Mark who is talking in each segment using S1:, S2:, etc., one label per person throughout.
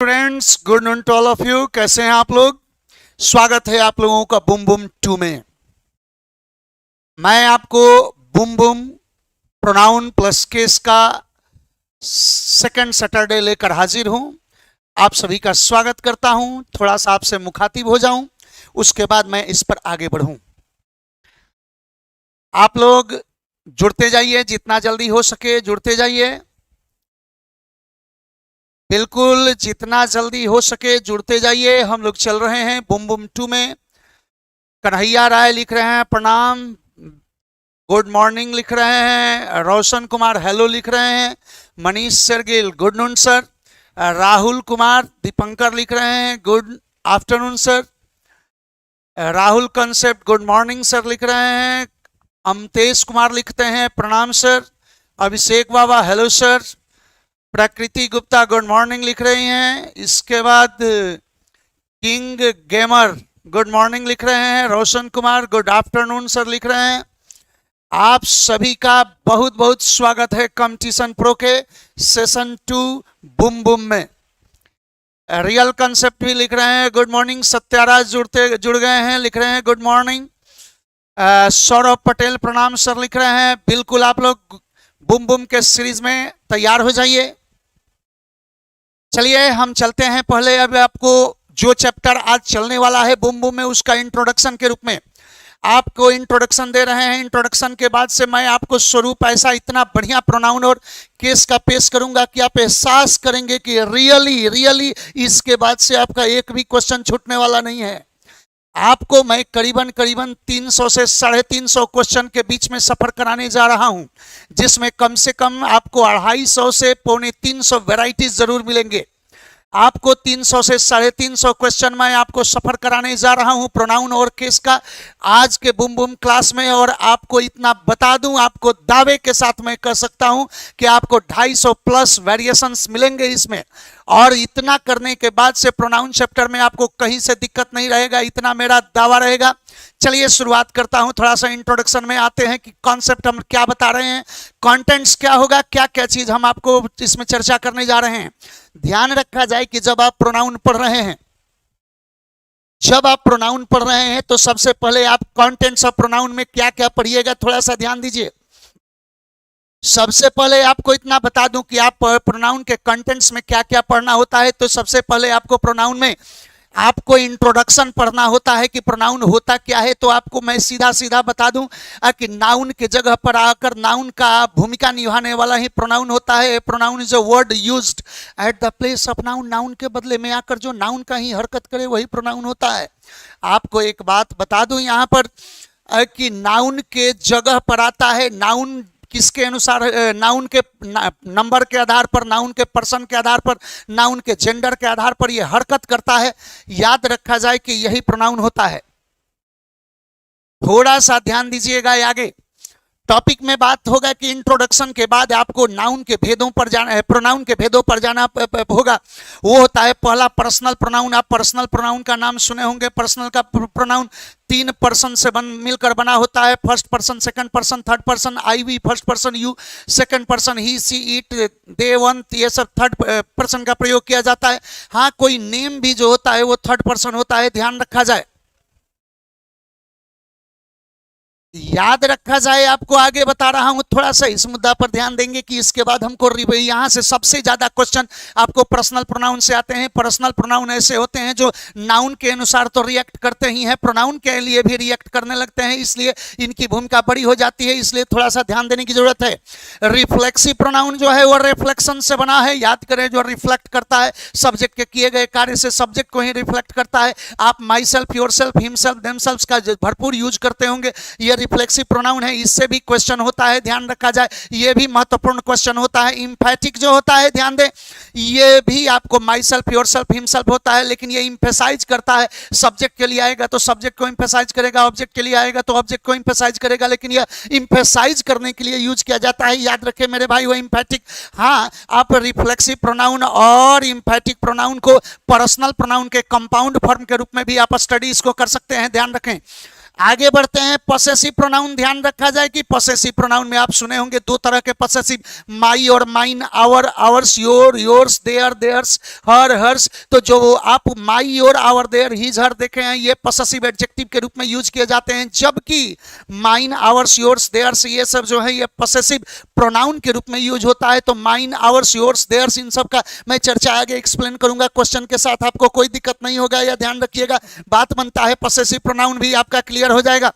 S1: Friends, good noon to all of you. कैसे हैं आप लोग? स्वागत है आप लोगों का बूम बूम 2 में। मैं आपको boom boom pronoun plus case का सेकंड सैटरडे लेकर हाजिर हूं। आप सभी का स्वागत करता हूं। थोड़ा सा आपसे मुखातिब हो जाऊं, उसके बाद मैं इस पर आगे बढ़ूं। आप लोग जुड़ते जाइए, जितना जल्दी हो सके जुड़ते जाइए। बिल्कुल जितना जल्दी हो सके जुड़ते जाइए। हम लोग चल रहे हैं बूम बूम 2 में। कन्हैया राय लिख रहे हैं प्रणाम, गुड मॉर्निंग लिख रहे हैं। रोशन कुमार हेलो लिख रहे हैं। Manish Sargil good noon sir. Rahul Kumar Dipankar लिख रहे हैं good afternoon sir. Rahul concept good morning sir लिख रहे हैं। अमतेश कुमार लिखते हैं प्रणाम sir. Abhishek Baba hello sir. Prakriti Gupta good morning लिख रही हैं। इसके बाद किंग गेमर गुड मॉर्निंग लिख रहे हैं। Roshan Kumar good afternoon sir लिख रहे हैं। आप सभी का बहुत बहुत स्वागत है कंपटीशन प्रो के सेशन 2 बूम बूम में। रियल कंसेप्ट भी लिख रहे हैं गुड मॉर्निंग। सत्याराज जुड़ गए हैं, लिख रहे हैं गुड मॉर्निंग। सौरभ पटेल प्रणाम सर लिख रहे हैं। बिल्कुल आप लोग बूम बूम के सीरीज में तैयार हो जाइए। चलिए हम चलते हैं। पहले अब आपको जो चैप्टर आज चलने वाला है बूम बूम में, उसका इंट्रोडक्शन के रूप में आपको इंट्रोडक्शन दे रहे हैं। इंट्रोडक्शन के बाद से मैं आपको स्वरूप ऐसा इतना बढ़िया प्रोनाउन और केस का पेश करूंगा कि आप एहसास करेंगे कि रियली इसके बाद से आपका एक भी क्वेश्चन छूटने वाला नहीं है। आपको मैं करीबन 300 से 350 क्वेश्चन के बीच में सफर कराने जा रहा हूं, जिसमें कम से कम आपको 250 से 250 वैरायटीज जरूर मिलेंगे। आपको 300 से 350 क्वेश्चन मैं आपको सफर कराने जा रहा हूं प्रोनाउन और केस का आज के बूम बूम क्लास में। और आपको इतना बता दूं, आपको दावे के साथ मैं कह सकता हूं कि आपको 250 प्लस वेरिएशंस मिलेंगे इसमें। और इतना करने के बाद से प्रोनाउन चैप्टर में आपको कहीं से दिक्कत नहीं रहेगा, इतना मेरा दावा रहेगा। चलिए शुरुआत करता हूं। थोड़ा सा इंट्रोडक्शन में आते हैं कि कॉन्सेप्ट हम क्या बता रहे हैं, कंटेंट्स क्या होगा, क्या क्या चीज हम आपको इसमें चर्चा करने जा रहे हैं। ध्यान रखा जाए कि जब आप प्रोनाउन पढ़ रहे हैं, तो सबसे पहले आप कंटेंट्स ऑफ प्रोनाउन में क्या क्या पढ़िएगा, थोड़ा सा ध्यान दीजिए। सबसे पहले आपको इतना बता दूं कि आप प्रोनाउन के कंटेंट्स में क्या क्या पढ़ना होता है। तो सबसे पहले आपको प्रोनाउन में आपको इंट्रोडक्शन पढ़ना होता है कि प्रोनाउन होता क्या है। तो आपको मैं सीधा सीधा बता दूं कि नाउन के जगह पर आकर नाउन का भूमिका निभाने वाला ही प्रोनाउन होता है। Pronoun is a word used at the place of noun. Noun के बदले में आकर जो नाउन का ही हरकत करे वही प्रोनाउन होता है। आपको एक बात बता दूं यहां पर कि नाउन के जगह पर आता है। नाउन किसके अनुसार? नाउन के नंबर के आधार पर, नाउन के पर्सन के आधार पर, नाउन के जेंडर के आधार पर यह हरकत करता है। याद रखा जाए कि यही प्रोनाउन होता है। थोड़ा सा ध्यान दीजिएगा। आगे टॉपिक में बात होगा कि इंट्रोडक्शन के बाद आपको नाउन के भेदों पर जाना है, प्रोनाउन के भेदों पर जाना होगा। वो होता है पहला पर्सनल प्रोनाउन। आप पर्सनल प्रोनाउन का नाम सुने होंगे। पर्सनल का प्रोनाउन 3 पर्सन से मिलकर बना होता है। First person, second person, third person. I we first person, you second person, he she it they one, ये सब थर्ड पर्सन का प्रयोग किया जाता है। हाँ, कोई नेम भी जो होता है वो थर्ड पर्सन होता है, ध्यान रखा जाए। याद रखा जाए। आपको आगे बता रहा हूं, थोड़ा सा इस मुद्दा पर ध्यान देंगे कि इसके बाद हमको यहां से सबसे ज्यादा क्वेश्चन आपको पर्सनल प्रोनाउन से आते हैं। पर्सनल प्रोनाउन ऐसे होते हैं जो नाउन के अनुसार तो रिएक्ट करते ही हैं, प्रोनाउन के लिए भी रिएक्ट करने लगते हैं, इसलिए इनकी भूमिका बड़ी हो जाती है। इसलिए थोड़ा सा ध्यान देने की जरूरत है। रिफ्लेक्सिव प्रोनाउन जो है वो रिफ्लेक्शन से बना है। याद करें, जो रिफ्लेक्ट करता है सब्जेक्ट के किए गए कार्य से, सब्जेक्ट को ही रिफ्लेक्ट करता है। आप myself, yourself, himself, themselves का भरपूर यूज करते होंगे। ये रिफ्लेक्सिव प्रोनाउन है, इससे भी क्वेश्चन होता है, ध्यान रखा जाए। ये भी महत्वपूर्ण क्वेश्चन होता है। इंफैटिक जो होता है, ध्यान दें, ये भी आपको my self, yourself, himself होता है, लेकिन ये इंफेसाइज करता है। सब्जेक्ट के लिए आएगा तो सब्जेक्ट को इंफेसाइज करेगा, ऑब्जेक्ट के लिए आएगा तो ऑब्जेक्ट को इंफेसाइज करेगा, लेकिन यह इंफेसाइज करने के लिए यूज किया जाता है। याद रखें मेरे भाई, वो इंफैटिक। हाँ, आप रिफ्लेक्सिव प्रोनाउन और इंफैटिक प्रोनाउन को पर्सनल प्रोनाउन के कंपाउंड फॉर्म के रूप में भी आप स्टडी इसको कर सकते हैं, ध्यान रखें। आगे बढ़ते हैं। पॉसेसिव प्रोनाउन ध्यान रखा जाए कि पॉसेसिव प्रोनाउन में आप सुने होंगे दो तरह के पॉसेसिव, माई और mine, our, ours, your, yours, their, theirs, her, hers. तो जो आप my, your, our, their, his, her देखे हैं, ये पॉसेसिव एडजेक्टिव के रूप में यूज किए जाते हैं, जबकि माइन, आवर्स, योर्स, देयर्स ये सब जो है ये पॉसेसिव प्रोनाउन के रूप में यूज होता है। तो माइन, आवर्स, योर्स, देयर्स इन सब का मैं चर्चा आगे एक्सप्लेन करूंगा क्वेश्चन के साथ, आपको कोई दिक्कत नहीं होगा, या ध्यान रखिएगा। बात बनता है पॉसेसिव प्रोनाउन भी आपका क्लियर हो जाएगा।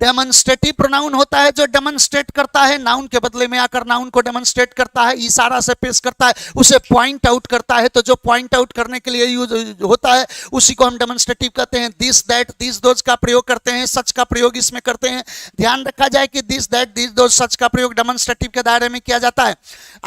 S1: डेमोन्स्ट्रेटिव प्रोनाउन होता है जो डेमोन्स्ट्रेट करता है, नाउन के बदले में आकर नाउन को डेमोन्स्ट्रेट करता है, इशारा से पेश करता है, उसे पॉइंट आउट करता है। तो जो पॉइंट आउट करने के लिए यूज होता है उसी को हम डेमोन्स्ट्रेटिव कहते हैं। दिस, दैट, दिस, दोज का प्रयोग करते हैं, सच का प्रयोग इसमें करते हैं। ध्यान रखा जाए कि दिस, दैट, दिस, दोज, सच का प्रयोग डेमोन्स्ट्रेटिव के दायरे में किया जाता है।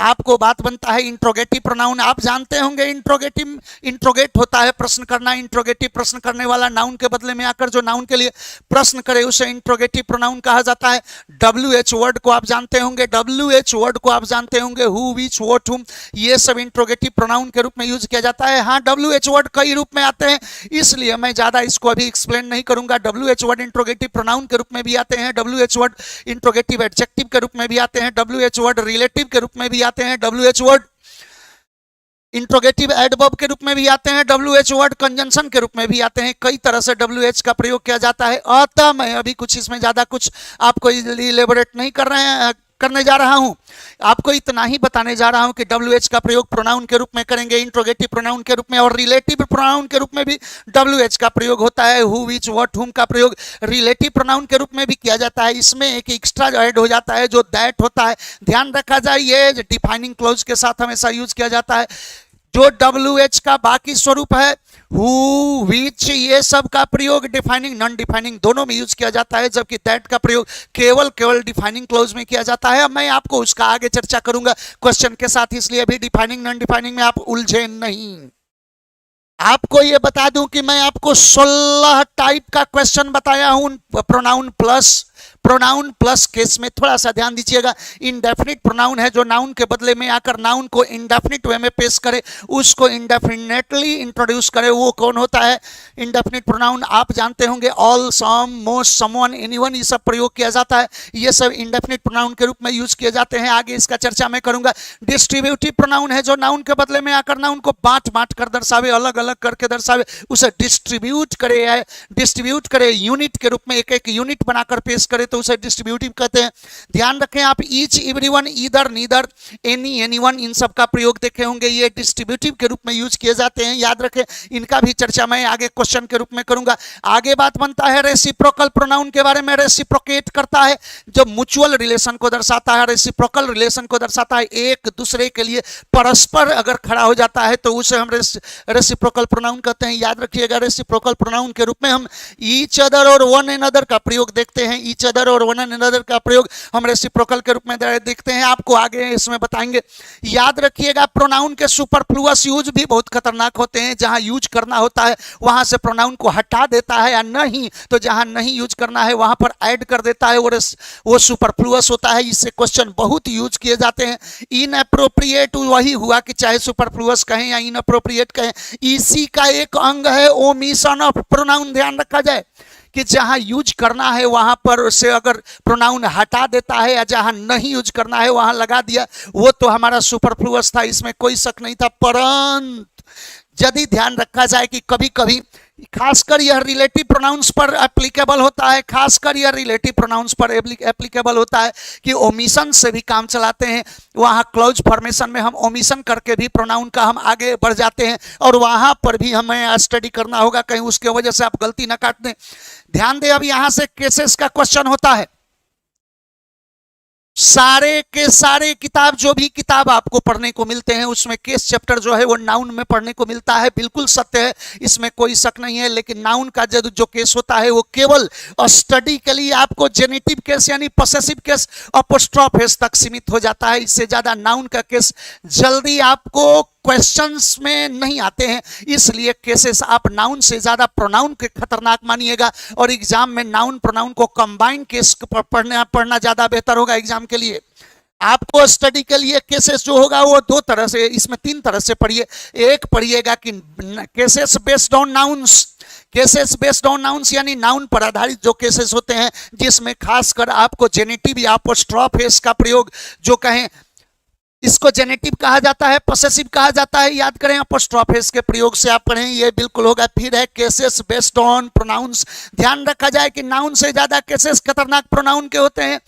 S1: आपको बात बनता है इंट्रोगेटिव प्रोनाउन। आप जानते होंगे इंट्रोगेटिव, इंट्रोगेट होता है प्रश्न करना, इंट्रोगेटिव प्रश्न करने वाला, नाउन के बदले में आकर जो नाउन के लिए प्रश्न करे उसे इंट्रोगेटिव प्रोनाउन कहा जाता है। WH वर्ड को आप जानते होंगे, WH वर्ड को आप जानते होंगे, हु, विच, व्हाट, हुम, ये सब इंट्रोगेटिव प्रोनाउन के रूप में यूज किया जाता है। हाँ, WH वर्ड कई रूप में आते हैं, इसलिए मैं ज्यादा इसको अभी एक्सप्लेन नहीं करूंगा। WH वर्ड इंट्रोगेटिव प्रोनाउन के रूप में भी आते हैं, WH वर्ड इंट्रोगेटिव एडजेक्टिव के रूप में भी आते हैं, WH वर्ड रिलेटिव के रूप में भी आते हैं, WH वर्ड इंट्रोगेटिव एडवर्ब के रूप में भी आते हैं, WH वर्ड कंजंक्शन के रूप में भी आते हैं। कई तरह से WH का प्रयोग किया जाता है। अतः मैं अभी कुछ इसमें ज्यादा कुछ आपको इलेबोरेट नहीं करने जा रहा हूं, आपको इतना ही बताने जा रहा हूं कि WH का प्रयोग प्रोनाउन के रूप में करेंगे, इंट्रोगेटिव प्रोनाउन के रूप में, और रिलेटिव प्रोनाउन के रूप में भी WH का प्रयोग होता है। हु, विच, व्हाट, हुम का प्रयोग रिलेटिव प्रोनाउन के रूप में भी किया जाता है। इसमें एक एक्स्ट्रा ऐड हो जाता है जो दैट होता है। ध्यान रखा जाए ये डिफाइनिंग क्लॉज के साथ हमेशा यूज किया जाता है। जो WH का बाकी स्वरूप है, हु, विच, ये सब का प्रयोग डिफाइनिंग, नॉन डिफाइनिंग दोनों में यूज किया जाता है, जबकि दैट का प्रयोग केवल डिफाइनिंग क्लोज में किया जाता है। मैं आपको उसका आगे चर्चा करूंगा क्वेश्चन के साथ, इसलिए अभी डिफाइनिंग नॉन डिफाइनिंग में आप उलझे नहीं। आपको यह बता दूं कि मैं आपको 16 टाइप का क्वेश्चन बताया हूं प्रोनाउन प्लस केस में। थोड़ा सा ध्यान दीजिएगा। इंडेफिनिट प्रोनाउन है जो नाउन के बदले में आकर नाउन को इंडेफिनिट वे में पेश करे, उसको इंडेफिनेटली इंट्रोड्यूस करे, वो कौन होता है इंडेफिनिट प्रोनाउन? आप जानते होंगे ऑल, सम, मोस्ट, समवन, एनीवन, ये सब प्रयोग किया जाता है। ये सब इंडेफिनिट प्रोनाउन के रूप में यूज किए जाते हैं। आगे इसका चर्चा मैं करूंगा। डिस्ट्रीब्यूटिव प्रोनाउन है जो नाउन के बदले में आकर नाउन को बांट कर दर्शावे, अलग अलग करके दर्शावे, उसे डिस्ट्रीब्यूट करे यूनिट के रूप में, एक एक यूनिट बनाकर पेश करे, तो उसे डिस्ट्रीब्यूटिव कहते हैं। ध्यान रखें आप, each, everyone, either, neither, any, anyone, इन सब का प्रयोग देखे होंगे, ये डिस्ट्रीब्यूटिव के रूप में यूज किए जाते हैं। याद रखें, इनका भी चर्चा मैं आगे क्वेश्चन के रूप में करूंगा। आगे बात बनता है रेसिप्रोकल प्रोनाउन के बारे में। रेसिप्रोकेट करता है, जो म्यूचुअल रिलेशन को दर्शाता है, रेसिप्रोकल रिलेशन को दर्शाता है, एक दूसरे के लिए परस्पर अगर खड़ा हो जाता है तो उसे हम रेसिप्रोकल प्रोनाउन कहते हैं। याद रखिएगा, रेसिप्रोकल प्रोनाउन के रूप में हम ईच अदर और वन अनदर का प्रयोग देखते हैं। ईच अदर और वन अनदर का प्रयोग हम रेसिप्रोकल के रूप में देखते हैं, आपको आगे इसमें बताएंगे। याद रखिएगा, प्रोनाउन के सुपरफ्लुअस यूज भी बहुत खतरनाक होते हैं। जहां यूज करना होता है वहां से प्रोनाउन को हटा देता है, या नहीं तो जहां नहीं यूज करना है वहां पर ऐड कर देता है, वो सुपरफ्लुअस होता है। इससे क्वेश्चन बहुत यूज किए जाते हैं। इनअप्रोप्रिएट वही हुआ कि चाहे सुपरफ्लुअस कहें या इनअप्रोप्रिएट कहें, इसी का एक अंग है ओमिशन ऑफ प्रोनाउन। ध्यान रखा जाए कि जहां यूज करना है वहां पर से अगर प्रोनाउन हटा देता है, या जहां नहीं यूज करना है वहां लगा दिया, वो तो हमारा सुपरफ्लुअस था, इसमें कोई शक नहीं था। परंतु यदि ध्यान रखा जाए कि कभी कभी खासकर यह रिलेटिव प्रोनाउंस पर एप्लीकेबल होता है, खासकर यह रिलेटिव प्रोनाउंस पर एप्लीकेबल होता है कि ओमिशन से भी काम चलाते हैं। वहां क्लॉज फॉर्मेशन में हम ओमिशन करके भी प्रोनाउन का हम आगे बढ़ जाते हैं, और वहां पर भी हमें स्टडी करना होगा, कहीं उसके वजह से आप गलती ना काट दें। ध्यान दें, अब यहां से केसेस का क्वेश्चन होता है। सारे के सारे किताब, जो भी किताब आपको पढ़ने को मिलते हैं उसमें केस चैप्टर जो है वो नाउन में पढ़ने को मिलता है, बिल्कुल सत्य है, इसमें कोई शक नहीं है। लेकिन नाउन का जो केस होता है वो केवल स्टडी के लिए आपको जेनेटिव केस यानी पॉसेसिव केस, अपोस्ट्रोफ केस तक सीमित हो जाता है। इससे ज्यादा नाउन का केस जल्दी आपको क्वेश्चंस में नहीं आते हैं, इसलिए केसेस आप नाउन से ज्यादा प्रोनाउन के खतरनाक मानिएगा, और एग्जाम में नाउन प्रोनाउन को कंबाइन केस पढ़ना ज्यादा बेहतर होगा एग्जाम के लिए। आपको स्टडी के लिए केसेस जो होगा वो दो तरह से, इसमें तीन तरह से पढ़िए। एक पढ़िएगा कि cases based on nouns, cases based on nouns यानी नाउन पर आधारित जो केसेस होते हैं, जिसमें खासकर आपको जेनेटिव या अपोस्ट्रोफ एस का प्रयोग जो कहें, इसको जेनेटिव कहा जाता है, पॉसेसिव कहा जाता है, याद करें अपोस्ट्रोफ एस के प्रयोग से आप पढ़ें, ये बिल्कुल होगा। फिर है केसेस बेस्ड ऑन प्रोनाउंस। ध्यान रखा जाए कि नाउन से ज्यादा केसेस खतरनाक प्रोनाउन के होते हैं,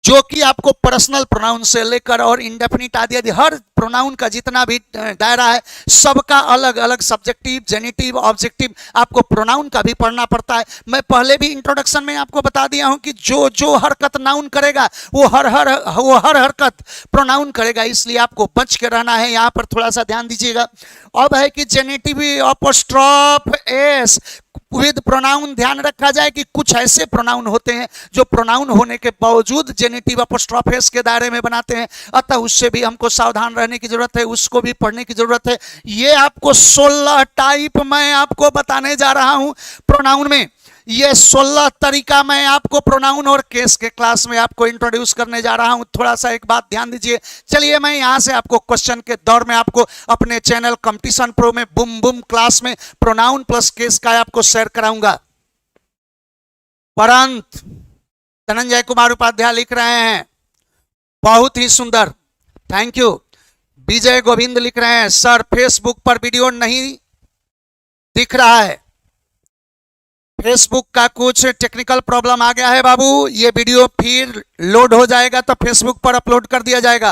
S1: जो कि आपको पर्सनल प्रोनाउन से लेकर और इंडेफिनिट आदि आदि हर प्रोनाउन का जितना भी दायरा है, सबका अलग अलग सब्जेक्टिव, जेनेटिव, ऑब्जेक्टिव आपको प्रोनाउन का भी पढ़ना पड़ता है। मैं पहले भी इंट्रोडक्शन में आपको बता दिया हूं कि जो जो हरकत नाउन करेगा वो हर हरकत प्रोनाउन करेगा, इसलिए आपको बच के रहना है। यहां पर थोड़ा सा ध्यान दीजिएगा। अब है कि generative apostrophe S with pronoun. ध्यान रखा जाए कि कुछ ऐसे प्रोनाउन होते हैं जो प्रोनाउन होने के बावजूद जेनेटिव अपोस्ट्रोफ एस के दायरे में बनाते हैं, अतः उससे भी हमको सावधान रहने की जरूरत है, उसको भी पढ़ने की जरूरत है। ये आपको 16 टाइप मैं आपको बताने जा रहा हूं प्रोनाउन में। ये 16 तरीका मैं आपको प्रोनाउन और केस के क्लास में आपको इंट्रोड्यूस करने जा रहा हूं। थोड़ा सा एक बात ध्यान दीजिए। चलिए मैं यहां से आपको क्वेश्चन के दौर में आपको अपने चैनल कंपटीशन प्रो में बूम बूम क्लास में प्रोनाउन प्लस केस का आपको शेयर कराऊंगा। परंत धनंजय कुमार उपाध्याय लिख रहे हैं, बहुत ही सुंदर, थैंक यू। विजय गोविंद लिख रहे हैं, सर फेसबुक पर वीडियो नहीं दिख रहा है, फेसबुक का कुछ टेक्निकल प्रॉब्लम आ गया है बाबू, ये वीडियो फिर लोड हो जाएगा तो फेसबुक पर अपलोड कर दिया जाएगा।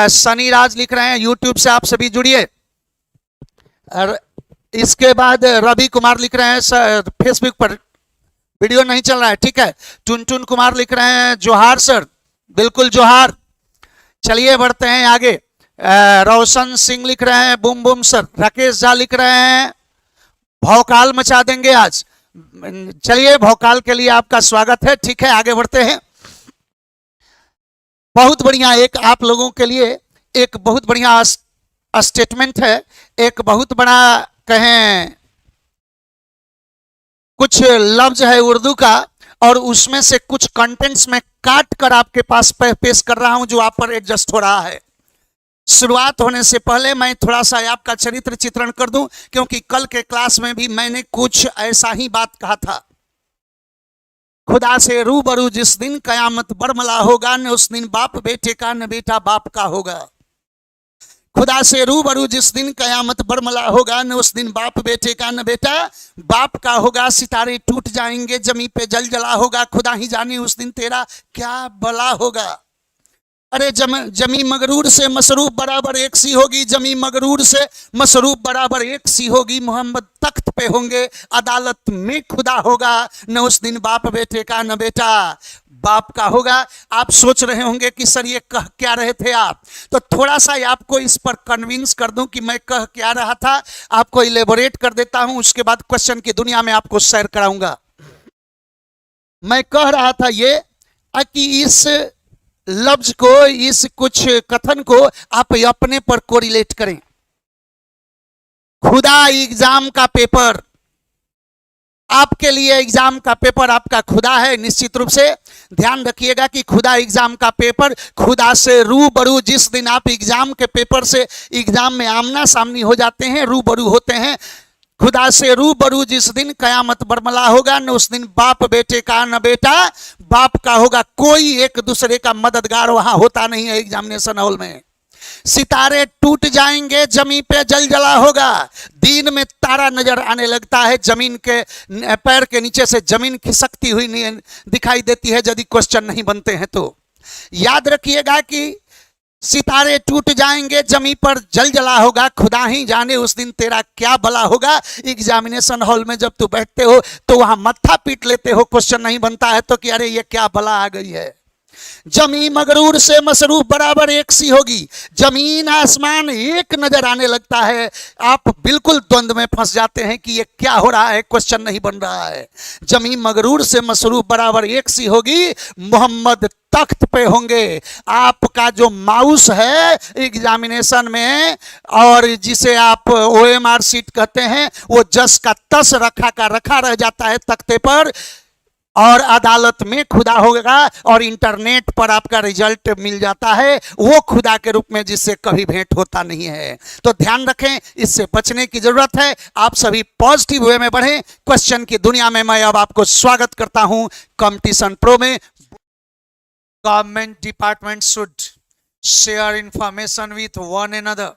S1: सनी राज लिख रहे हैं, यूट्यूब से आप सभी जुड़िए। इसके बाद रवि कुमार लिख रहे हैं, सर फेसबुक पर वीडियो नहीं चल रहा है, ठीक है। टुनटुन कुमार लिख रहे हैं, जोहार सर, बिल्कुल जोहार। चलिए बढ़ते हैं आगे। रोशन सिंह लिख रहे हैं, boom boom sir. Rakesh Jha लिख रहे हैं, भौकाल मचा देंगे आज। चलिए भौकाल के लिए आपका स्वागत है, ठीक है। आगे बढ़ते हैं। बहुत बढ़िया, एक आप लोगों के लिए एक बहुत बढ़िया स्टेटमेंट है, एक बहुत बड़ा कहें कुछ लफ्ज है उर्दू का, और उसमें से कुछ कंटेंट्स में काट कर आपके पास पेश कर रहा हूं जो आप पर एडजस्ट हो रहा है। शुरुआत होने से पहले मैं थोड़ा सा आपका चरित्र चित्रण कर दूं, क्योंकि कल के क्लास में भी मैंने कुछ ऐसा ही बात कहा था। खुदा से रूबरू जिस दिन कयामत बरमला होगा, न उस दिन बाप बेटे का न बेटा बाप का होगा। खुदा से रूबरू जिस दिन कयामत बरमला होगा, न उस दिन बाप बेटे का न बेटा बाप का होगा। सितारे टूट जाएंगे, जमी पे जल जला होगा, खुदा ही जाने उस दिन तेरा क्या भला होगा। अरे जमी मगरूर से मसरूफ बराबर एक सी होगी, जमी मगरूर से मसरूफ बराबर एक सी होगी। मोहम्मद तख्त पे होंगे, अदालत में खुदा होगा, न उस दिन बाप बेटे का न बेटा बाप का होगा। आप सोच रहे होंगे कि सर ये कह क्या रहे थे आप, तो थोड़ा सा आपको इस पर कन्विंस कर दूं कि मैं कह क्या रहा था, आपको इलेबोरेट कर देता हूं, उसके बाद क्वेश्चन की दुनिया में आपको शेयर कराऊंगा। मैं कह रहा था ये कि इस लफ्ज को, इस कुछ कथन को आप अपने पर कोरिलेट करें। खुदा एग्जाम का पेपर, आपके लिए एग्जाम का पेपर आपका खुदा है, निश्चित रूप से ध्यान रखिएगा कि खुदा एग्जाम का पेपर, खुदा से रूबरू जिस दिन आप एग्जाम के पेपर से एग्जाम में आमना सामनी हो जाते हैं, रूबरू होते हैं, खुदा से रूबरू जिस दिन कयामत बरमला होगा, न उस दिन बाप बेटे का न बेटा बाप का होगा। कोई एक दूसरे का मददगार वहां होता नहीं है एग्जामिनेशन हॉल में। सितारे टूट जाएंगे, जमीन पे जल जला होगा। दिन में तारा नजर आने लगता है, जमीन के पैर के नीचे से जमीन खिसकती हुई दिखाई देती है यदि क्वेश्चन नहीं बनते हैं तो। याद रखिएगा कि सितारे टूट जाएंगे, जमीन पर जल जला होगा, खुदा ही जाने उस दिन तेरा क्या भला होगा। एग्जामिनेशन हॉल में जब तू बैठते हो तो वहां मत्था पीट लेते हो, क्वेश्चन नहीं बनता है तो कि अरे ये क्या भला आ गई है। जमीन मगरूर से मसरूफ बराबर एक सी होगी। जमीन आसमान एक नजर आने लगता है, आप बिल्कुल द्वंद्व में फंस जाते हैं कि ये क्या हो रहा है, क्वेश्चन नहीं बन रहा है। जमीन मगरूर से मसरूफ बराबर एक सी होगी, मोहम्मद तख्त पे होंगे। आपका जो माउस है एग्जामिनेशन में, और जिसे आप OMR सीट कहते हैं, वो जस का तस रखा का रखा रह जाता है तख्ते पर। और अदालत में खुदा होगा और इंटरनेट पर आपका रिजल्ट मिल जाता है, वो खुदा के रूप में जिससे कभी भेंट होता नहीं है। तो ध्यान रखें, इससे बचने की जरूरत है। आप सभी पॉजिटिव वे में बढ़ें। क्वेश्चन की दुनिया में मैं अब आपको स्वागत करता हूं कंपटीशन प्रो में। Government department should share information with one another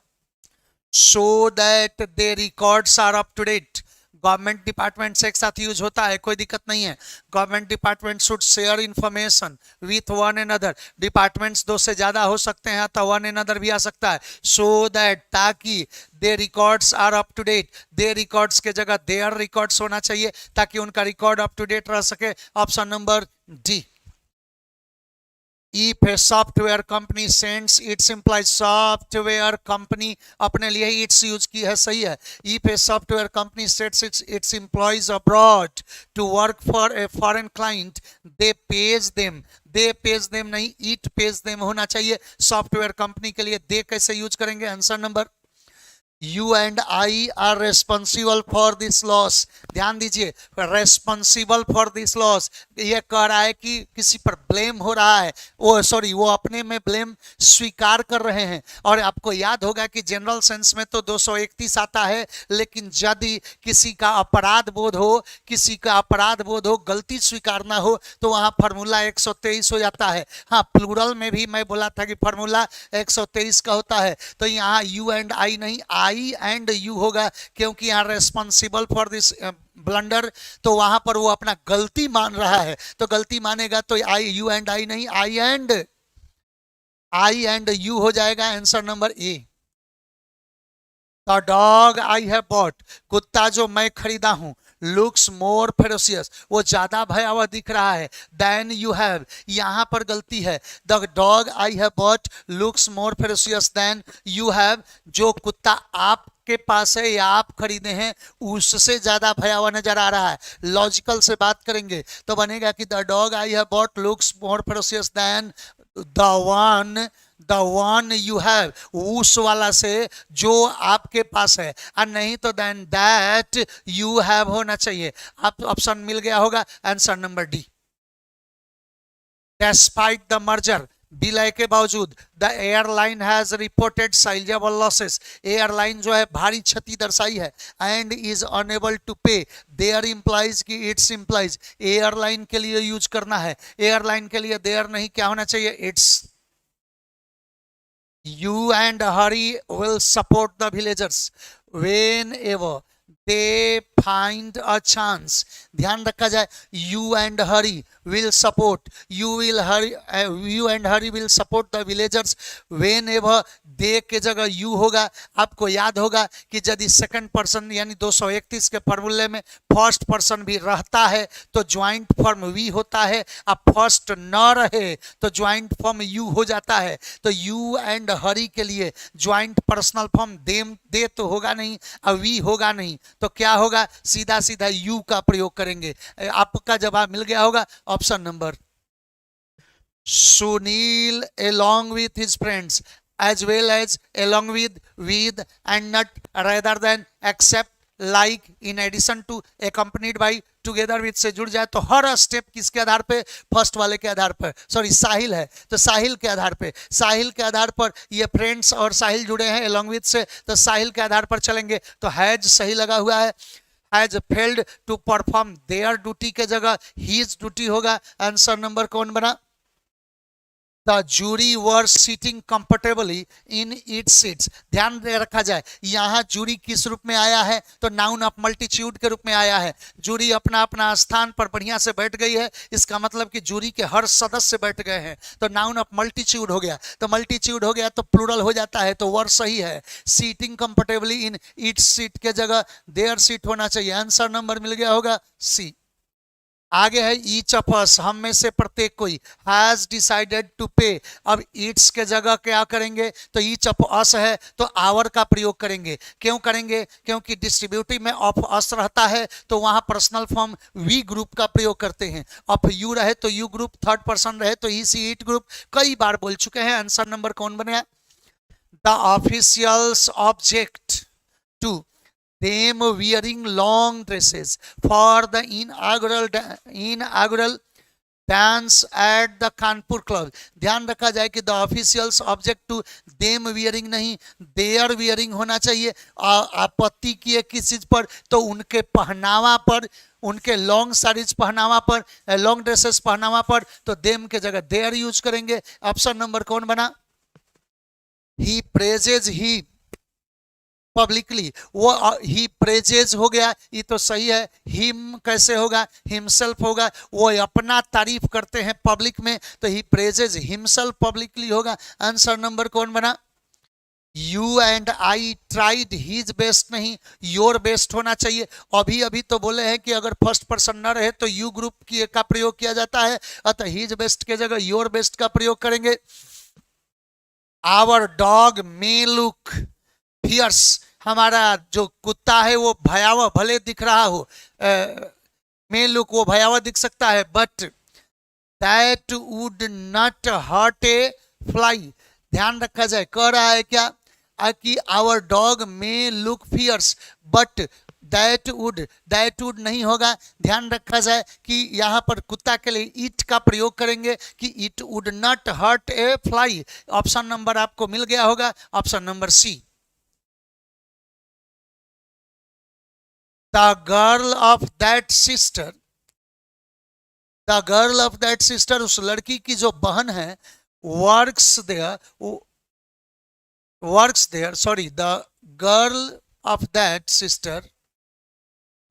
S1: so that their records are up to date। Government department से एक साथ यूज होता है, कोई दिक्कत नहीं है। Government department should share information with one another. Departments दो से ज्यादा हो सकते हैं तो वन अनदर भी आ सकता है। सो दैट, ताकि the records are up to date. The records के जगह देयर रिकॉर्ड्स होना चाहिए ताकि उनका रिकॉर्ड अप टू डेट रह सके। Option number D. If a software company sends its implies software company, अपने लिए ही its यूज की है, सही है। If a software company sends its employees abroad to work for a foreign client, they pays them। they pays them नहीं, it pays them होना चाहिए। Software company के लिए दे कैसे यूज करेंगे? Answer number You and I are responsible for this loss। ध्यान दीजिए, responsible for this loss, ये कह रहा है कि किसी पर ब्लेम हो रहा है, वो अपने में ब्लेम स्वीकार कर रहे हैं। और आपको याद होगा कि जनरल सेंस में तो 231 आता है, लेकिन यदि किसी का अपराध बोध हो, गलती स्वीकारना हो, तो वहां फॉर्मूला 123 हो जाता है। हाँ, प्लूरल में भी मैं बोला था कि फॉर्मूला 123 का होता है। तो यहाँ यू एंड आई नहीं, आई एंड यू होगा, क्योंकि यहाँ रेस्पॉन्सिबल फॉर दिस ब्लंडर, तो वहां पर वो अपना गलती मान रहा है। तो गलती मानेगा तो आई, यू एंड आई नहीं, आई एंड यू हो जाएगा। Answer number A. The dog I have bot, कुत्ता जो मैं खरीदा हूं, लुक्स मोर फेरोसियस, वो ज्यादा भयावह दिख रहा है, देन यू हैव, यहां पर गलती है। The dog I have bought looks more ferocious than you have, जो कुत्ता आपके पास है या आप खरीदे हैं उससे ज्यादा भयावह नजर आ रहा है। लॉजिकल से बात करेंगे तो बनेगा कि the dog I have bought looks more ferocious than the one you have, उस वाला से जो आपके पास है, और नहीं तो देन दैट यू हैव होना चाहिए। आप ऑप्शन मिल गया होगा। Answer number D. Despite the merger, विलय के बावजूद, the airline has reported sizeable losses, airline जो है भारी क्षति दर्शाई है, एंड इज अनेबल टू पे, देयर इंप्लाइज की इट्स इंप्लाइज, एयरलाइन के लिए यूज करना है, एयरलाइन के लिए देयर नहीं, क्या होना चाहिए? It's. You and Hari will support the villagers whenever they find a chance। ध्यान रखा जाए, you and Hari will support, you and Hari will support the villagers whenever they के जगह you होगा। आपको याद होगा कि यदि सेकंड पर्सन यानी 231 के फॉर्मूले में फर्स्ट पर्सन भी रहता है तो ज्वाइंट फॉर्म वी होता है, अब फर्स्ट न रहे तो ज्वाइंट फॉर्म यू हो जाता है। तो यू एंड हरी के लिए ज्वाइंट पर्सनल फॉर्म दे तो होगा नहीं, अब वी होगा नहीं, तो क्या होगा? सीधा सीधा यू का प्रयोग करेंगे। आपका जवाब मिल गया होगा। Option number Sunil along with his friends as well as along with and not rather than except like in addition to accompanied by together with से जुड़ जाए तो हर स्टेप किसके आधार पे? फर्स्ट वाले के आधार पर, सॉरी साहिल है तो साहिल के आधार पे, साहिल के आधार पर ये फ्रेंड्स और साहिल जुड़े हैं along with से, तो साहिल के आधार पर चलेंगे। तो हैज सही लगा हुआ है, has failed to perform their duty के जगह हीज ड्यूटी होगा। आंसर नंबर कौन बना? The jury were sitting comfortably in its seats। ध्यान रखा जाए, यहाँ जूरी किस रूप में आया है? तो नाउन ऑफ मल्टीट्यूड के रूप में आया है। जूरी अपना अपना स्थान पर बढ़िया से बैठ गई है, इसका मतलब कि जूरी के हर सदस्य बैठ गए हैं, तो नाउन ऑफ मल्टीट्यूड हो गया। तो मल्टीट्यूड हो गया तो प्लूरल हो जाता है, तो वर्ड सही है। Sitting comfortably in its seat के जगह देयर सीट होना चाहिए। आंसर नंबर मिल गया होगा सी। आगे है ईच ऑफ अस, हम में से प्रत्येक कोई, हैज डिसाइडेड टू पे। अब ईट्स के जगह क्या करेंगे? तो ईच ऑफ अस है तो आवर का प्रयोग करेंगे। क्यों करेंगे? क्योंकि डिस्ट्रीब्यूटिव में ऑफ अस रहता है तो वहां पर्सनल फॉर्म वी ग्रुप का प्रयोग करते हैं। ऑफ यू रहे तो यू ग्रुप, थर्ड पर्सन रहे तो ही सी इट ग्रुप, कई बार बोल चुके हैं। आंसर नंबर कौन बनेगा? The officials object to them wearing long dresses for the inaugural dance at the Kanpur club. ध्यान रखा जाए कि the officials object to them wearing नहीं, देयर वियरिंग होना चाहिए। आपत्ति की है किस चीज पर, तो उनके पहनावा पर, उनके लॉन्ग साड़ीज पहनावा पर, लॉन्ग ड्रेसेस पहनावा पर, तो देम के जगह देयर यूज करेंगे। ऑप्शन नंबर कौन बना? ही प्रेजेज ही पब्लिकली, वो ही प्रेजेज हो गया, ये तो सही है। हिम कैसे होगा? हिमसेल्फ होगा, वो अपना तारीफ करते हैं पब्लिक में, तो ही प्रेजेज हिमसेल्फ पब्लिकली होगा। आंसर नंबर कौन बना? You and I tried his best नहीं, योर बेस्ट होना चाहिए। अभी अभी तो बोले हैं कि अगर फर्स्ट पर्सन न रहे तो यू ग्रुप की का प्रयोग किया जाता है, अतः हिज बेस्ट के जगह योर बेस्ट का प्रयोग करेंगे। Our dog may look fierce, हमारा जो कुत्ता है वो भयावह भले दिख रहा हो, मे लुक वो भयावह दिख सकता है, but that would not hurt a fly. ध्यान रखा जाए, कह रहा है क्या कि our dog may look fierce but that would नहीं होगा। ध्यान रखा जाए कि यहां पर कुत्ता के लिए इट का प्रयोग करेंगे कि it would not hurt a fly. Option number आपको मिल गया होगा, option number C. The girl of that sister, the girl of that sister, उस लड़की की जो बहन है, works there, sorry, the girl of that sister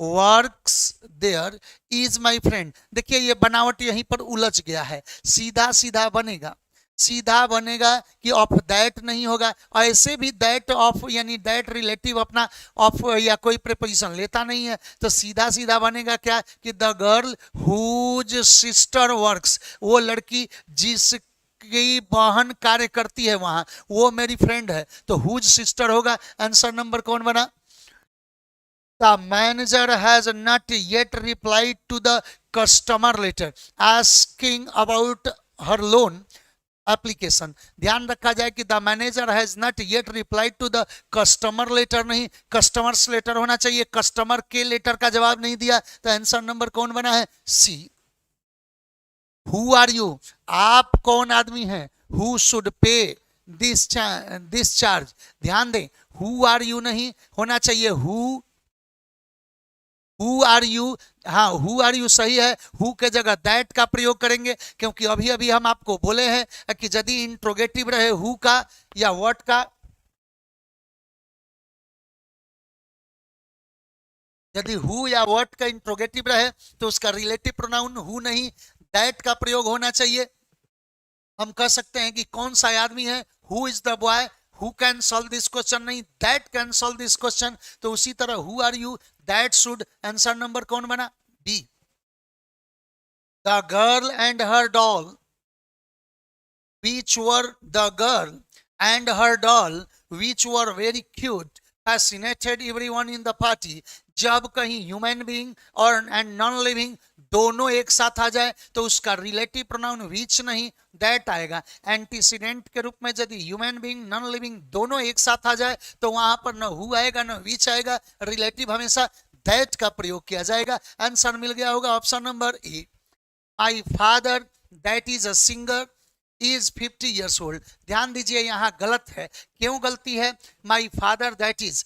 S1: works there is my friend. देखिए ये बनावट यहीं पर उलझ गया है, सीधा सीधा बनेगा, सीधा बनेगा कि ऑफ दैट नहीं होगा। ऐसे भी दैट ऑफ यानी दैट रिलेटिव अपना ऑफ या कोई प्रीपोजिशन लेता नहीं है, तो सीधा सीधा बनेगा क्या कि the girl whose sister works, वो लड़की जिस की बहन कार्य करती है वहां, वो मेरी फ्रेंड है, तो हुज सिस्टर होगा। आंसर नंबर कौन बना? The manager has not yet replied to the customer letter asking about her loan application। ध्यान रखा जाए कि the manager has not yet replied to the customer letter नहीं, कस्टमर्स लेटर होना चाहिए, कस्टमर के लेटर का जवाब नहीं दिया, तो आंसर नंबर कौन बना है? सी। हु आर यू, आप कौन आदमी हैं? Who should pay this charge. ध्यान दें, हु आर यू नहीं होना चाहिए, हु आर यू। हाँ, हु आर यू सही है, हु के जगह दैट का प्रयोग करेंगे, क्योंकि अभी अभी हम आपको बोले हैं कि यदि इंट्रोगेटिव रहे हु का या व्हाट का, यदि हु या व्हाट का इंट्रोगेटिव रहे तो उसका रिलेटिव प्रोनाउन हु नहीं दैट का प्रयोग होना चाहिए। हम कह सकते हैं कि कौन सा आदमी है, who is the boy, who can solve this question नहीं, that can solve this question. तो उसी तरह who are you, that should. Answer number कौन बना? B. The girl and her doll, which were the girl and her doll, which were very cute, fascinated everyone in the party। जब कहीं human being और and non living दोनों एक साथ आ जाए तो उसका रिलेटिव प्रोनाउन विच नहीं दैट आएगा। एंटीसीडेंट के रूप में यदि ह्यूमन बीइंग नॉन लिविंग दोनों एक साथ आ जाए तो वहां पर न हु आएगा न विच आएगा, रिलेटिव हमेशा दैट का प्रयोग किया जाएगा। आंसर मिल गया होगा option number A. My father that is a singer is 50 years old। ध्यान दीजिए यहां गलत है, क्यों गलती है? My father that is,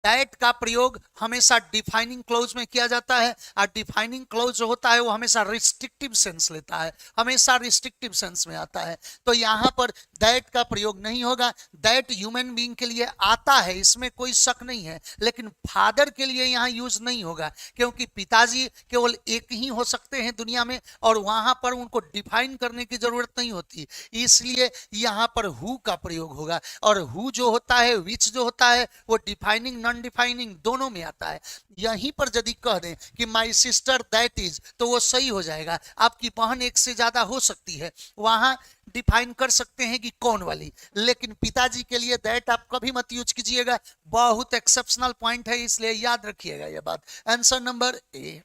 S1: that का प्रयोग हमेशा डिफाइनिंग क्लोज में किया जाता है, और डिफाइनिंग क्लोज जो होता है वो हमेशा रिस्ट्रिक्टिव सेंस लेता है, हमेशा रिस्ट्रिक्टिव सेंस में आता है, तो यहां पर दैट का प्रयोग नहीं होगा। दैट ह्यूमन बीइंग के लिए आता है, इसमें कोई शक नहीं है, लेकिन फादर के लिए यहां यूज नहीं होगा, क्योंकि पिताजी केवल एक ही हो सकते हैं दुनिया में और वहां पर उनको डिफाइन करने की जरूरत नहीं होती, इसलिए यहां पर हु का प्रयोग होगा। और हु जो होता है, विच जो होता है, वो डिफाइनिंग नॉन डिफाइनिंग दोनों में आता है। यहीं पर यदि कह दें कि माई सिस्टर दैट इज, तो वो सही हो जाएगा। आपकी बहन एक से ज्यादा हो सकती है, वहां डिफाइन कर सकते हैं कि कौन वाली, लेकिन पिताजी के लिए दैट आप कभी मत यूज कीजिएगा, बहुत एक्सेप्शनल पॉइंट है, इसलिए याद रखिएगा यह बात। Answer number A.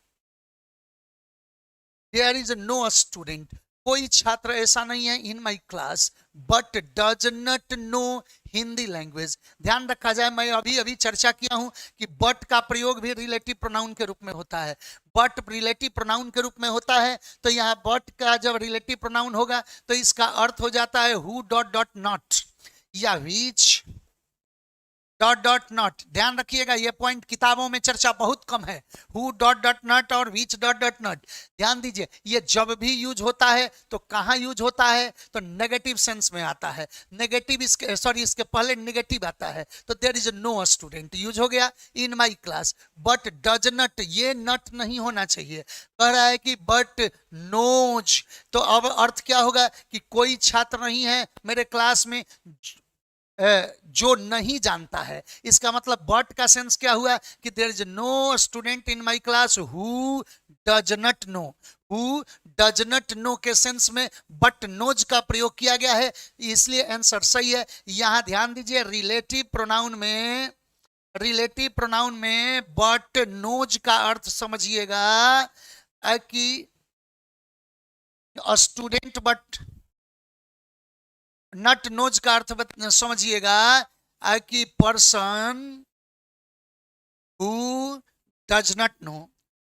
S1: There is no student, कोई छात्र ऐसा नहीं है in my class but does not know Hindi language. ध्यान रखा जाए, मैं अभी अभी चर्चा किया हूं कि बट का प्रयोग भी रिलेटिव प्रोनाउन के रूप में होता है। बट रिलेटिव प्रोनाउन के रूप में होता है, तो यहाँ बट का जब रिलेटिव प्रोनाउन होगा तो इसका अर्थ हो जाता है हु डॉट डॉट नॉट या विच डॉट डॉट नॉट। ध्यान रखिएगा, ये पॉइंट किताबों में चर्चा बहुत कम है, हु डॉट डॉट नॉट और विच डॉट डॉट नॉट। ध्यान दीजिए, ये जब भी यूज होता है तो कहाँ यूज होता है, तो नेगेटिव सेंस में आता है। नेगेटिव इसके इसके पहले नेगेटिव आता है, तो there is no student use हो गया in my class. But does not, ये नॉट नहीं होना चाहिए, कह रहा है कि बट नोज, तो अब अर्थ क्या होगा कि कोई छात्र नहीं है मेरे क्लास में जो नहीं जानता है। इसका मतलब बट का सेंस क्या हुआ कि there is no student in my class who does not know. Who does not know के सेंस में बट नोज का प्रयोग किया गया है, इसलिए आंसर सही है। यहां ध्यान दीजिए, रिलेटिव प्रोनाउन में बट नोज का अर्थ समझिएगा कि स्टूडेंट, बट नट नोज का अर्थ समझिएगा कि person who does not know,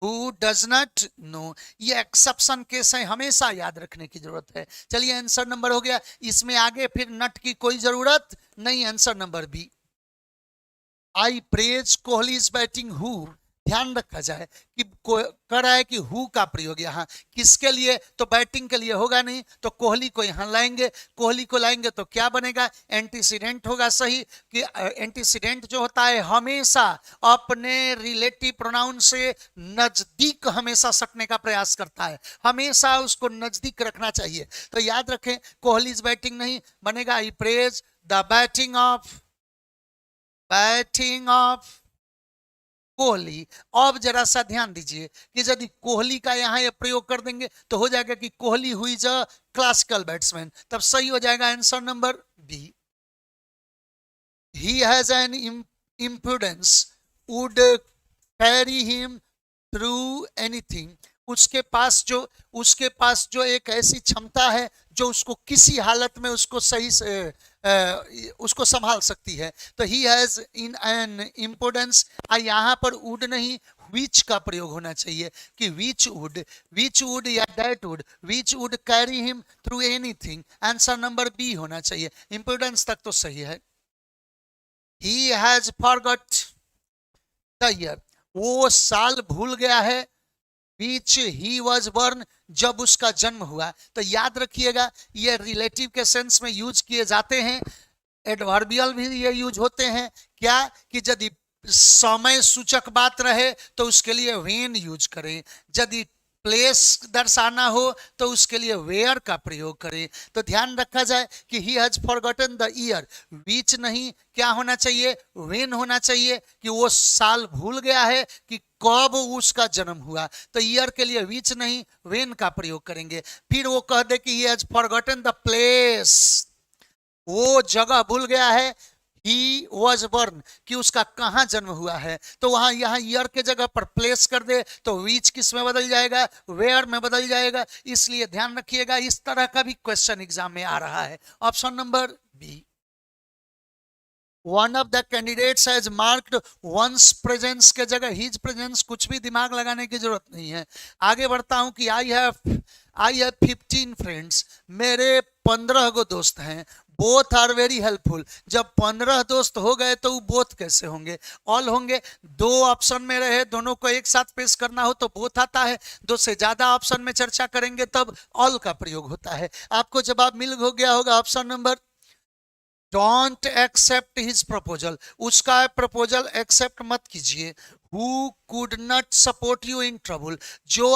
S1: who does not no. ये एक्सेप्शन केस है, हमेशा याद रखने की जरूरत है। चलिए आंसर नंबर हो गया, इसमें आगे फिर नट की कोई जरूरत नहीं। Answer number B, I praise Kohli is batting who. ध्यान रखा जाए कि कह रहा है कि हु का प्रयोग यहाँ किसके लिए, तो बैटिंग के लिए होगा नहीं, तो कोहली को यहाँ लाएंगे। कोहली को लाएंगे तो क्या बनेगा, एंटीसीडेंट होगा। सही कि एंटीसीडेंट जो होता है हमेशा अपने रिलेटिव प्रोनाउन से नजदीक हमेशा सटने का प्रयास करता है, हमेशा उसको नजदीक रखना चाहिए। तो याद रखें, कोहली इज बैटिंग नहीं बनेगा, आई praise the batting of Kohli. अब जरा सा ध्यान दीजिए कि यदि कोहली का यहां ये प्रयोग कर देंगे तो हो जाएगा कि कोहली हुई इज अ क्लासिकल बैट्समैन, तब सही हो जाएगा answer number B. He has an imprudence would carry him through anything. उसके पास जो एक ऐसी क्षमता है जो उसको किसी हालत में उसको सही से उसको संभाल सकती है। तो he has in an importance, यहाँ पर वुड नहीं विच का प्रयोग होना चाहिए कि विच वुड या that would carry him through anything. Answer number B होना चाहिए, इम्पोर्टेंस तक तो सही है। He has forgot the year, वो साल भूल गया है which he was born, जब उसका जन्म हुआ। तो याद रखिएगा, ये रिलेटिव के सेंस में यूज किए जाते हैं। एडवर्बियल भी ये यूज होते हैं, क्या कि यदि समय सूचक बात रहे तो उसके लिए when यूज करें, यदि प्लेस दर्शाना हो तो उसके लिए वेयर का प्रयोग करें। तो ध्यान रखा जाए कि he has forgotten the year, which नहीं, क्या होना चाहिए, वेन होना चाहिए कि वो साल भूल गया है कि कब उसका जन्म हुआ। तो ईयर के लिए विच नहीं वेन का प्रयोग करेंगे। फिर वो कह दे कि he has forgotten the place, वो जगह भूल गया है, He was born कि उसका कहां जन्म हुआ है, तो वहां यहां ईयर के जगह पर प्लेस कर दे तो विच किस में बदल जाएगा, वेयर में बदल जाएगा। इसलिए ध्यान रखिएगा, इस तरह का भी क्वेश्चन एग्जाम में आ रहा है। Option number B, one of the candidates has marked one's presence के जगह हिज प्रेजेंस, कुछ भी दिमाग लगाने की जरूरत नहीं है। आगे बढ़ता हूं कि आई हैव 15 फ्रेंड्स, मेरे 15 गो दोस्त हैं। बोथ आर वेरी हेल्पफुल, जब 15 दोस्त हो गए तो बोथ कैसे होंगे, ऑल होंगे। दो ऑप्शन में रहे, दोनों को एक साथ पेश करना हो तो बोथ आता है, दो से ज्यादा ऑप्शन में चर्चा करेंगे तब ऑल का प्रयोग होता है। आपको जवाब मिल हो गया होगा option number, don't accept his proposal, उसका प्रपोजल एक्सेप्ट मत कीजिए। Who could not support you in trouble, जो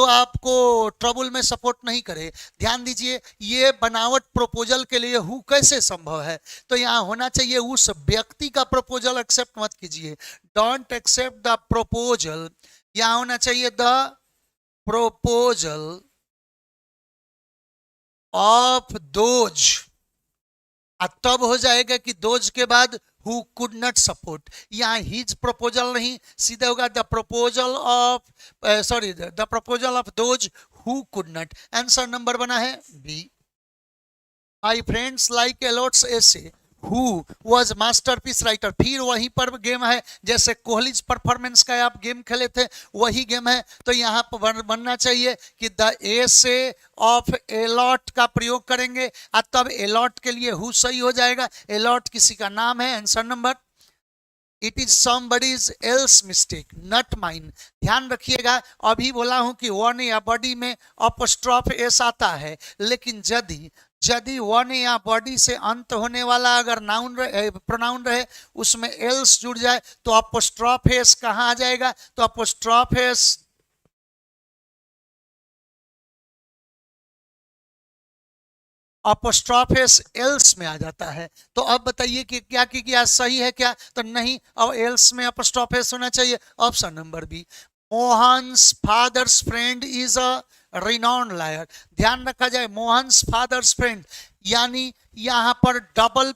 S1: आपको ट्रबल में सपोर्ट नहीं करे। ध्यान दीजिए, ये बनावट प्रपोजल के लिए हु कैसे संभव है, तो यहां होना चाहिए उस व्यक्ति का प्रपोजल एक्सेप्ट मत कीजिए। डोंट एक्सेप्ट द प्रपोजल, यहां होना चाहिए द प्रपोजल ऑफ दोज, तब हो जाएगा कि दोज के बाद हु कुड नॉट सपोर्ट। यहाँ हिज प्रपोजल नहीं, सीधे होगा the proposal the proposal of those who could not. Answer number बना है बी। माई फ्रेंड्स लाइक एलोट्स ऐसे हु वॉज मास्टरपीस राइटर। फिर वहीं पर गेम है, जैसे कोहलीज परफॉर्मेंस का आप गेम खेले थे वही गेम है। तो यहाँ पर बनना चाहिए कि द एसे ऑफ एलॉट का प्रयोग करेंगे, तब एलॉट के लिए हु सही हो जाएगा। एलॉट किसी का नाम है। Answer number, it is somebody's else mistake not mine। ध्यान रखिएगा, अभी बोला हूं कि वन या बॉडी में अपस्ट्रॉफ एस आता है, लेकिन यदि वन या बॉडी से अंत होने वाला अगर नाउन प्रोनाउन रहे, उसमें एल्स जुड़ जाए तो अपस्ट्रॉफ एस कहां आ जाएगा? तो अपस्ट्रॉफ एस अपोस्ट्रोफेस एल्स में आ जाता है। तो अब बताइए कि क्या सही है क्या? तो नहीं, अब एल्स में अपोस्ट्रोफेस होना चाहिए। Option number B, Mohan's father's friend is a renowned lawyer. ध्यान रखा जाए, मोहन्स फादर्स फ्रेंड, यानी यहां पर डबल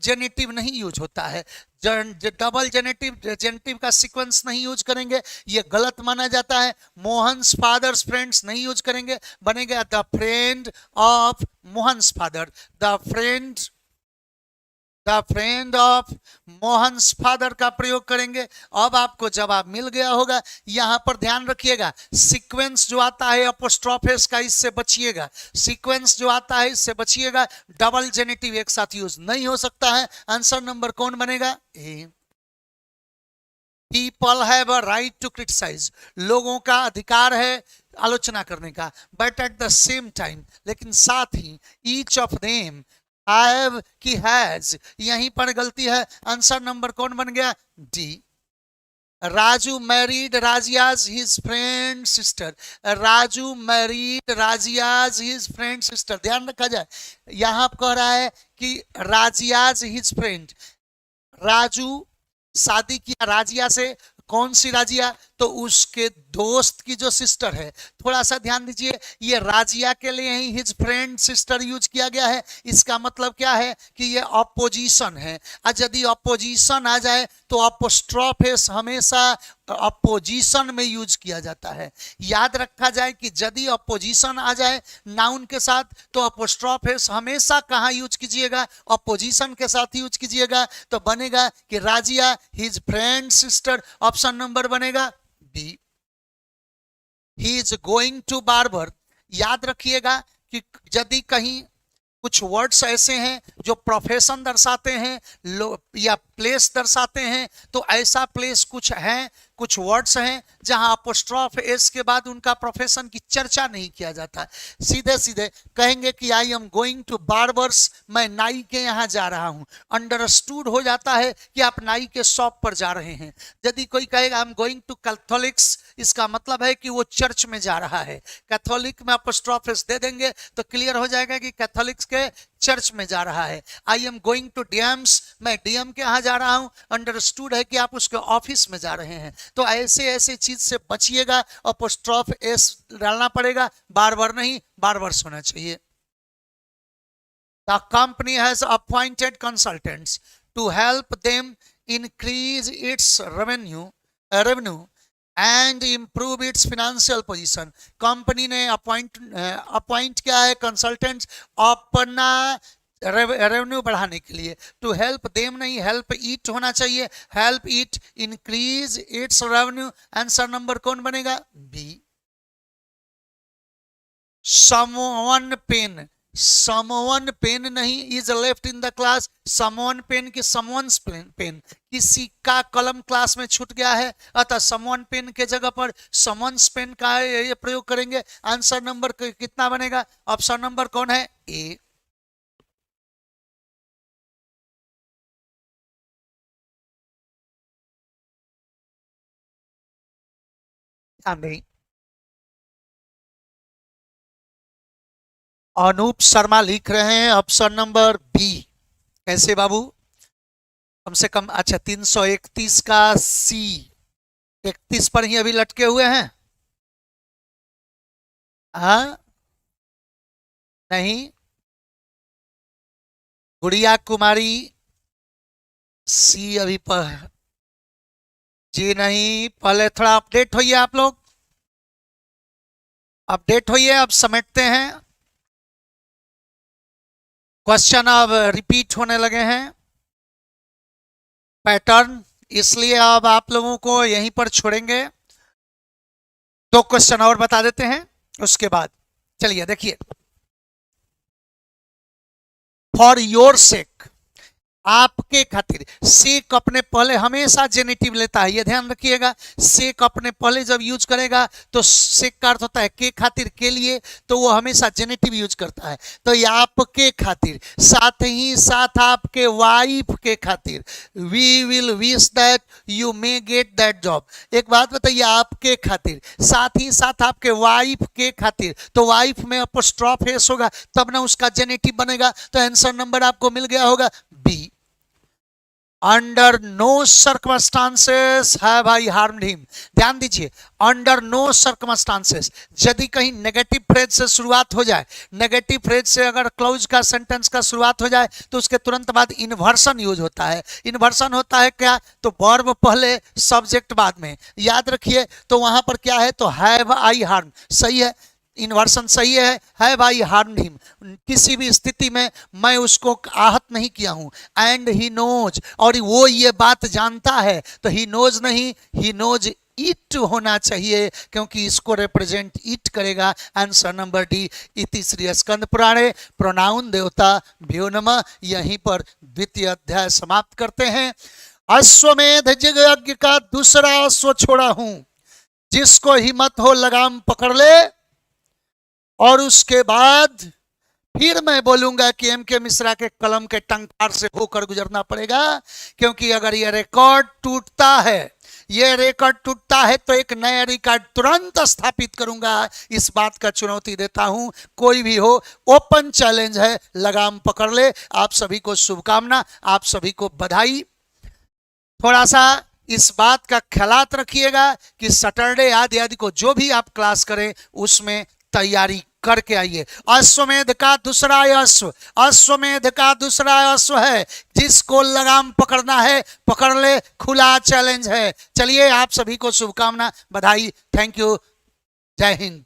S1: जेनेटिव नहीं यूज होता है। डबल जेनेटिव का सीक्वेंस नहीं यूज करेंगे, ये गलत माना जाता है। मोहन्स फादर्स फ्रेंड्स नहीं यूज करेंगे, बनेगा the friend of Mohan's father. The friend of Mohan's father का प्रयोग करेंगे। अब आपको जवाब मिल गया होगा। यहां पर ध्यान रखिएगा, सीक्वेंस जो आता है अपोस्ट्रोफेस का, इससे बचिएगा। सीक्वेंस जो आता है इससे बचिएगा। डबल जेनेटिव एक साथ यूज नहीं हो सकता है। आंसर नंबर कौन बनेगा? A. People have a right to criticise. लोगों का अधिकार है आलोचना करने का, but at the same time, लेकिन साथ ही, ईच ऑफ देम हैव की हैज, यहीं पर गलती है। आंसर नंबर कौन बन गया? D. Raju married Razia's his friend sister. Raju married Razia's his friend sister. ध्यान रखा जाए, यहां कह रहा है कि राजियाज हिज फ्रेंड, राजू शादी किया राजिया से। कौन सी राजिया? तो उसके दोस्त की जो सिस्टर है। थोड़ा सा ध्यान दीजिए, ये राजिया के लिए ही हिज फ्रेंड सिस्टर यूज किया गया है। इसका मतलब क्या है कि ये अपोजिशन है। और यदि अपोजिशन आ जाए तो अपोस्ट्रोफेस हमेशा अपोजिशन में यूज किया जाता है। याद रखा जाए कि यदि अपोजिशन आ जाए नाउन के साथ, तो अपोस्ट्रोफेस हमेशा कहां यूज कीजिएगा? अपोजिशन के साथ यूज कीजिएगा। तो बनेगा कि Razia his friend sister. Option number बनेगा B. He is going to barber. याद रखिएगा कि यदि कहीं कुछ वर्ड्स ऐसे हैं जो प्रोफेशन दर्शाते हैं या प्लेस दर्शाते हैं, तो ऐसा प्लेस कुछ है, कुछ वर्ड्स हैं जहां अपोस्ट्रोफ एस के बाद उनका प्रोफेशन की चर्चा नहीं किया जाता। सीधे सीधे कहेंगे कि I am going to barber's, मैं नाई के यहां जा रहा हूं। अंडरस्टूड हो जाता है कि आप नाई के शॉप पर जा रहे हैं। यदि कोई कहेगा I am going to Catholic's, इसका मतलब है कि वो चर्च में जा रहा है। कैथोलिक में अपोस्ट्रोफ एस दे देंगे तो क्लियर हो जाएगा कि कैथोलिक्स के चर्च में जा रहा है। I am going to DM's, मैं डीएम के यहां जा रहा हूं। अंडरस्टूड है कि आप उसके ऑफिस में जा रहे हैं। तो ऐसे चीज से बचिएगा, अपोस्ट्रोफ एस डालना पड़ेगा, बार बार नहीं, बार बार होना चाहिए। The company has appointed consultants to help them increase its revenue and improve its financial position. Company ने अपॉइंट किया है कंसल्टेंट्स अपना रेवेन्यू बढ़ाने के लिए। टू हेल्प देम नहीं, हेल्प इट होना चाहिए। Help it increase its revenue. Answer number कौन बनेगा? बी। समवन पेन नहीं, is left in the class. Someone pen की समवंस पेन, किसी का कलम क्लास में छूट गया है, अतः समवन पेन के जगह पर समवंस पेन का ये प्रयोग करेंगे। आंसर नंबर कितना बनेगा? ऑप्शन नंबर कौन है? ए। नहीं, अनूप शर्मा लिख रहे हैं ऑप्शन नंबर बी। कैसे बाबू? कम से कम, अच्छा 331 का सी 31 पर ही अभी लटके हुए हैं। हाँ, नहीं, गुड़िया कुमारी सी अभी पर जी नहीं। पहले थोड़ा अपडेट होइए, आप लोग अपडेट होइए, अब समेटते हैं। क्वेश्चन अब रिपीट होने लगे हैं पैटर्न, इसलिए अब आप लोगों को यहीं पर छोड़ेंगे। 2 क्वेश्चन और बता देते हैं, उसके बाद चलिए देखिए। फॉर योर सेक, आपके खातिर, सेक अपने पहले हमेशा जेनेटिव लेता है, ये ध्यान रखिएगा। सेक अपने पहले जब यूज करेगा तो सेक का अर्थ होता है के खातिर, के लिए, तो वो हमेशा जेनेटिव यूज करता है। तो ये आपके खातिर, साथ ही साथ आपके वाइफ के खातिर, we will wish that you may get that job. एक बात बताइए, आपके खातिर, साथ ही साथ आपके वाइफ के खातिर, तो वाइफ में अपॉस्ट्रोफ एस होगा तब ना उसका जेनेटिव बनेगा। तो आंसर नंबर आपको मिल गया होगा B. Under no circumstances have I harmed him. ध्यान दीजिए, अंडर नो सर्कमस्टांसेस, यदि कहीं नेगेटिव फ्रेज से शुरुआत हो जाए, नेगेटिव फ्रेज से अगर क्लोज का सेंटेंस का शुरुआत हो जाए तो उसके तुरंत बाद इन्वर्सन यूज होता है। इन्वर्सन होता है क्या, तो वर्ब पहले सब्जेक्ट बाद में, याद रखिए। तो वहां पर क्या है, तो हैव आई हार्म, सही है, इन्वर्सन सही है, हैव आई हार्म्ड हिम, किसी भी स्थिति में मैं उसको आहत नहीं किया हूं। एंड ही नोज, और वो ये बात जानता है, तो ही नोज नहीं, ही नोज इट होना चाहिए, क्योंकि इसको रिप्रेजेंट इट करेगा। Answer number D. इति श्री स्कंद पुराणे प्रोनाउन देवता भ्यो नमः। यहीं पर द्वितीय अध्याय समाप्त करते हैं। अश्वमेध यज्ञ का दूसरा अश्व छोड़ा हूं, जिसको हिम्मत हो लगाम पकड़ ले। और उसके बाद फिर मैं बोलूंगा कि एम के मिश्रा के कलम के टंकार से होकर गुजरना पड़ेगा, क्योंकि अगर यह रिकॉर्ड टूटता है, यह रिकॉर्ड टूटता है तो एक नया रिकॉर्ड तुरंत स्थापित करूंगा। इस बात का चुनौती देता हूं, कोई भी हो, ओपन चैलेंज है, लगाम पकड़ ले। आप सभी को शुभकामना, आप सभी को बधाई। थोड़ा सा इस बात का ख्यालात रखिएगा कि सैटरडे आदि को जो भी आप क्लास करें उसमें तैयारी करके आइए। अश्वमेध का दूसरा अश्व, अश्वमेध का दूसरा अश्व है, जिसको लगाम पकड़ना है पकड़ ले, खुला चैलेंज है। चलिए, आप सभी को शुभकामना, बधाई, थैंक यू, जय हिंद।